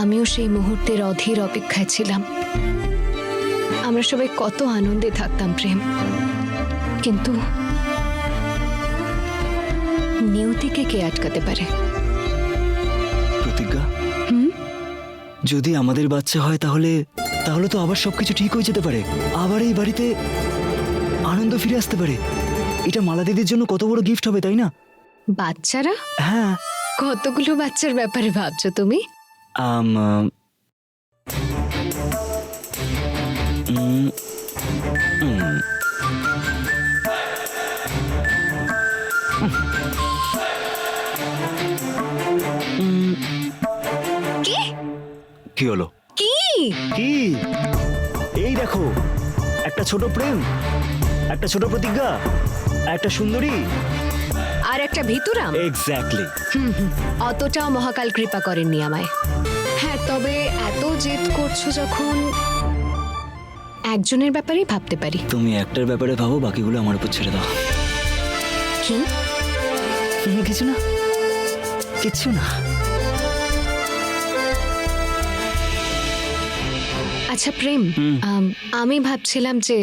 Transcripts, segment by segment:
আমিও সেই মুহূর্তের অধীর অপেক্ষায় ছিলাম। আমরা সবাই কত আনন্দে থাকতাম প্রেম, কিন্তু নিয়তিকে কে আটকাতে পারে? প্রতিজ্ঞা, যদি আমাদের বাচ্চা হয় তাহলে তাহলে তো আবার সবকিছু ঠিক হয়ে যেতে পারে, আবার এই বাড়িতে আনন্দ ফিরে আসতে পারে। এটা মালা দিদির জন্য কত বড় গিফট হবে, তাই না? বাচ্চারা? হ্যাঁ। কতগুলো বাচ্চার ব্যাপারে ভাবছো তুমি? আম উম, উম, কি কি হলো? কি কি? এই দেখো, একটা ছোট প্রেম, একটা ছোট প্রতিজ্ঞা, একটা সুন্দরী, আর একটা ভিতুরাম। এক্স্যাক্টলি। অতটাও মহাকাল কৃপা করেননি আমায়। হ্যাঁ, তবে এত জেদ করছো যখন, একজনের ব্যাপারেই ভাবতে পারি। তুমি একটার ব্যাপারে ভাবো, বাকিগুলো আমার উপর ছেড়ে দাও। কি? কিছু না, কিচ্ছু না। আচ্ছা প্রেম, আমি ভাবছিলাম যে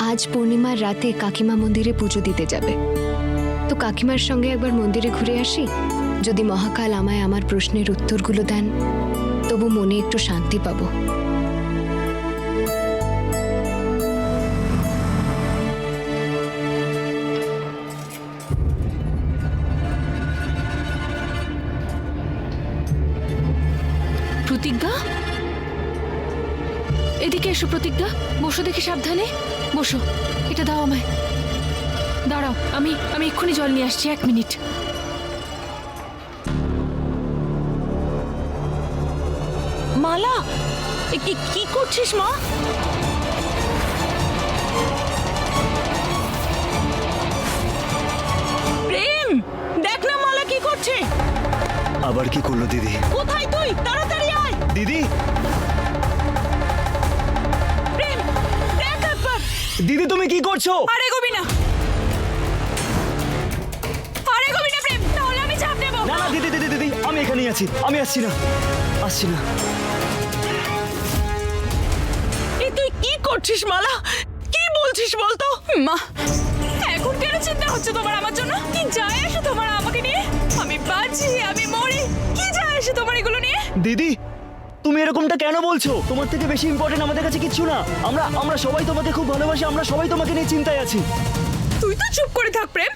আজ পূর্ণিমার রাতে কাকিমা মন্দিরে পুজো দিতে যাবে, তো কাকিমার সঙ্গে একবার মন্দিরে ঘুরে আসি। যদি মহাকাল আমায় আমার প্রশ্নের উত্তরগুলো দেন, তবু মনে একটু শান্তি পাবো। প্রতিজ্ঞা, এদিকে এসো। প্রতিজ্ঞা, বসো দেখি, সাবধানে বসো। এটা দাও আমায়। দাঁড়াও, আমি আমি এক্ষুনি জল নিয়ে আসছি, 1 মিনিট। মালা, কি করছিস মা? প্রেম, দেখ না মালা কি করছে। আবার কি করলো দিদি? কোথায় তুই? তাড়াতাড়ি আয়। দিদি, প্রেম, দেখ একবার। দিদি তুমি কি করছো? আরে গোবি না, আরে গোবি না প্রেম, তাহলে আমি চাপ দেব। না না দিদি দিদি দিদি, আমি এখানেই আছি, আমি আসছি না, আসছি না। এই তুই কি করছিস মালা? কি বলছিস বলতো? মা, এখন কেন চিন্তা হচ্ছে তোমার আমার জন্য? কি যায় আসে তোমার আমাকে নিয়ে? আমি বাঁচি, আমি মরি, কি যায় আসে তোমার এগুলো নিয়ে? দিদি, তুমি এরকমটা কেন বলছো? তোমার থেকে বেশি ইম্পর্টেন্ট আমাদের কাছে কিচ্ছু না। আমরা সবাই তোমাকে খুব ভালোবাসি, আমরা সবাই তোমাকে নিয়ে চিন্তায় আছি। তুই তো চুপ করে থাক প্রেম।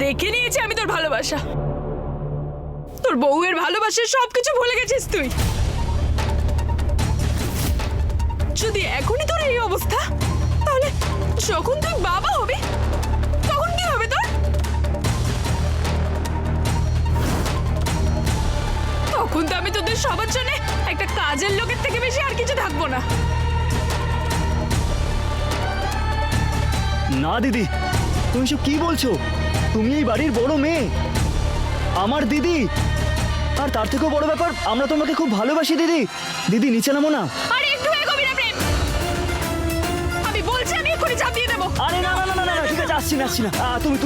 দেখে নিয়েছি আমি তোর ভালোবাসা, তোর বউয়ের ভালোবাসা, সবকিছু ভুলে গেছিস তুই। যদি এখনই তোর এই অবস্থা, তাহলে যখন তুই বাবা হবি তখন কি হবে তোর? তখন তো আমি তোদের সবার জন্য একটা কাজের লোকের থেকে বেশি আর কিছু থাকবো না। না দিদি, তুমি সব কি বলছো? তুমি এই বাড়ির বড় মেয়ে, আমার দিদি, আর তার থেকেও বড় ব্যাপার, আমরা তোমাকে খুব ভালোবাসি দিদি। দিদি নিচে নামো না। আরে একটু এগোবি না প্রেম, আমি বলছি আমি এক্ষুনি চাপ দিয়ে দেবো। আরে না না না না না, ঠিক আছে, আসছি না, আসছি না।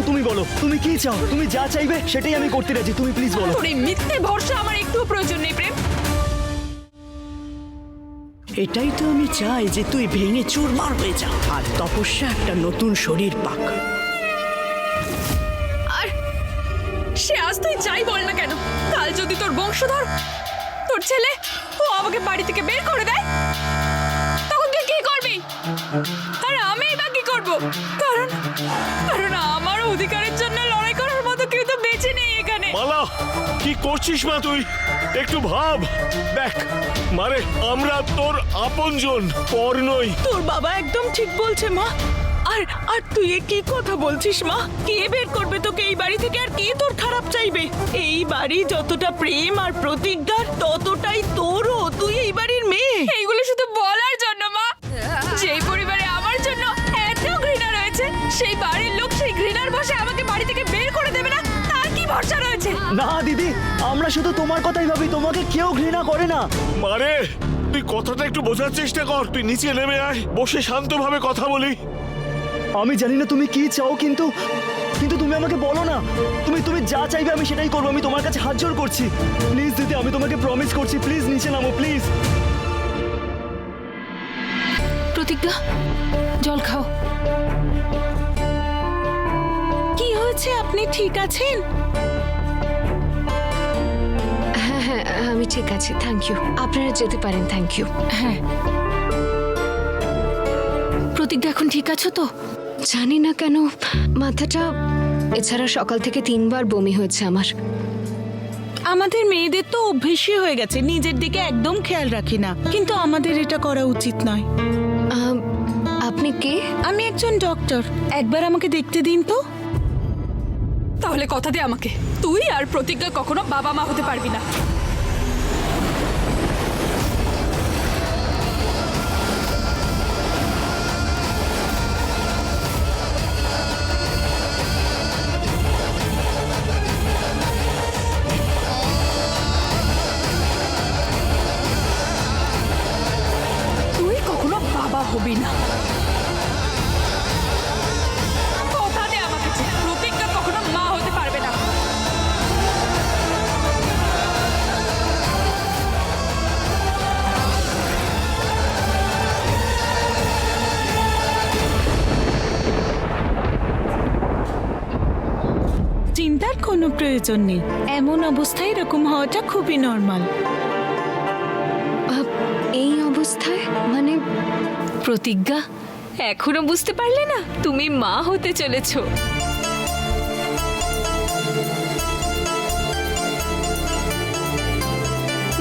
তুমি বলো, তুমি কি চাও? তুমি যা চাইবে সেটাই আমি করতে রাজি, তুমি প্লিজ বলো। তোর এই মিথ্যে ভরসা আমার একটু প্রয়োজন নেই প্রেম। এটাই তো আমি চাই, যে তুই ভেঙে চুরমার হয়ে যা, আর তপস্যা একটা নতুন শরীর পাক। আর সে আজ তুই যাই বল না কেন, কাল যদি তোর বংশধর, তোর ছেলে, ও আমাকে বাড়ি থেকে বের করে দেয়, তখন তুই কি করবি? আর আমি বা কি করবো? কারণ কারণ আমার অধিকারের জন্য লড়াই করার মতো কেউ তো বেঁচে নেই এখানে। মালা, কি করছিস মা তুই? একটু ভাব। দেখ মারে, আমরা তোর আপনজন, পর নই। তোর বাবা একদম ঠিক বলছে মা। আর আর তুই এ কি কথা বলছিস মা? কে বের করবে তোকে এই বাড়ি থেকে? আর কে তোর খারাপ চাইবে? এই বাড়ি যতটা প্রেম আর প্রতিজ্ঞার, ততটাই তোরও। তুই এই বাড়ির মেয়ে। এইগুলো শুধু বলার জন্য মা। যেই পরিবারে আমার জন্য এত ঘৃণা রয়েছে, সেই বাড়ির লোক সেই ঘৃণার বশে আমাকে বাড়ি থেকে বের করে দেবে না, তার কি ভরসা রয়েছে? না দিদি, আমরা শুধু তোমার কথাই ভাবি, তোমাকে কেউ ঘৃণা করে না। মারে, তুই কথাটা একটু বোঝার চেষ্টা কর। তুই নিচে নেমে আয়, বসে শান্তভাবে কথা বলি। আমি জানি না তুমি কি চাও, কিন্তু তুমি আমাকে বলো না, তুমি যা চাইবে আমি সেটাই করবো। আমি তোমার কাছে হাত জোড় করছি, প্লিজ দিদি, আমি তোমাকে প্রমিস করছি, প্লিজ নিচে নামো প্লিজ। প্রতিজ্ঞা, জল খাও। কি হয়েছে, আপনি ঠিক আছেন? হ্যাঁ হ্যাঁ, আমি ঠিক আছি, থ্যাংক ইউ। আপনারা যেতে পারেন, থ্যাংক ইউ। হ্যাঁ, প্রতিজ্ঞা এখন ঠিক আছো তো? জানি না কেন মাথাটা, এছাড়া সকাল থেকে 3 বার বমি হয়েছে আমার। আমাদের মেয়েদের তো অভ্যেসই হয়ে গেছে, নিজের দিকে একদম খেয়াল রাখি না, কিন্তু আমাদের এটা করা উচিত নয়। আপনি কে? আমি একজন ডক্টর, একবার আমাকে দেখতে দিন তো। তাহলে কথা দে আমাকে, তুই আর প্রতিজ্ঞা কখনো বাবা মা হতে পারবি না। তুই কখনো বাবা হবি না। কথা দে আমাকে যে প্রতিজ্ঞা কখনো মা হতে পারবে না। চিন্তার কোনো প্রয়োজন নেই, এমন অবস্থায় এরকম হওয়াটা খুবই নর্মাল। এই অবস্থায় মানে? প্রতিজ্ঞা, এখনো বুঝতে পারলে না তুমি মা হতে চলেছো?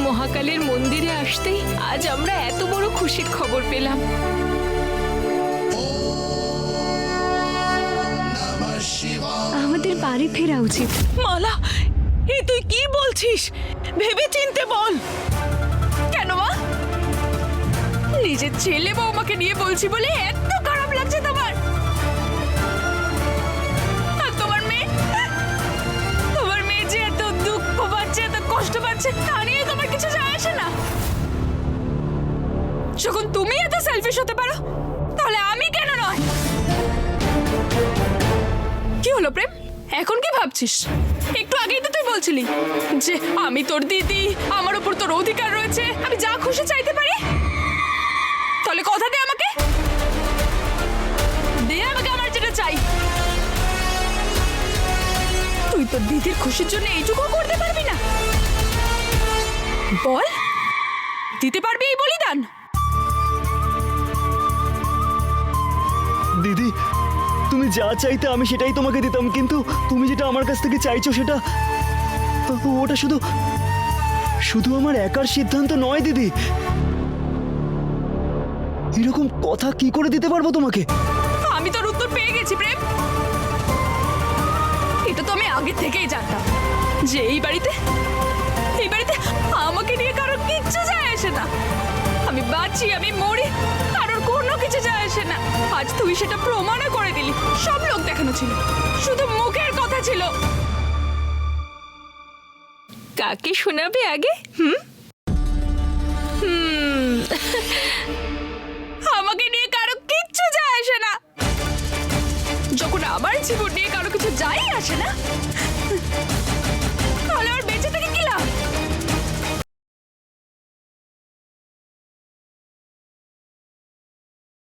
মহাকালের মন্দিরে আসতেই আজ আমরা এত বড় খুশির খবর পেলাম। আমাদের বাড়ি ফেরা উচিত। মালা, এই তুই কি বলছিস? ভেবে চিনতে বল। কেন মা? নিজের ছেলে বৌমাকে নিয়ে বলছি বলে এত খারাপ লাগছে তোমার? আর তোমার মেয়ে যে এত দুঃখ পাচ্ছে, এত কষ্ট পাচ্ছে, তা নিয়ে তোমার কিছু যায় আসে না? যখন তুমি এত সেলফিশ হতে পারো, তাহলে আমি কেন নয়? কি হলো প্রেম, এখন কি ভাবছিস? একটু আগেই তো তুই বলছিলি যে আমি তোর দিদি, আমার উপর তোর অধিকার রয়েছে, আমি যা খুশি চাইতে পারি। তাহলে কথা দে আমাকে, আমার যেটা চাই। তুই তোর দিদির খুশির জন্য এইটুকু করতে পারবি না? বল, দিতে পারবি এই বলিদান? দিদি, তুমি যা চাইতে আমি সেটাই তোমাকে দিতাম, কিন্তু তুমি যেটা আমার কাছ থেকে চাইছো সেটা, ওটা শুধু আমার একার সিদ্ধান্ত নয় দিদি। এরকম কথা কি করে দিতে পারবো তোমাকে? আমি তোর উত্তর পেয়ে গেছি প্রেম। এটা তো আমি আগে থেকেই জানতাম যে এই বাড়িতে আমাকে নিয়ে কারোর কিচ্ছু যায় আসে না। আমি বাঁচি, আমি মরি, কারোর কোনো কিছু যায় আসে না। আজ তুই সেটা প্রমাণও করে দিলি। সব লোক দেখানো ছিল, শুধু মুখের কথা ছিল। কাকে শোনাবে আগে? আমাকে নিয়ে কারো কিচ্ছু যায় আসে না। যখন আমার জীবন নিয়ে কারো কিছু যাই আসে না,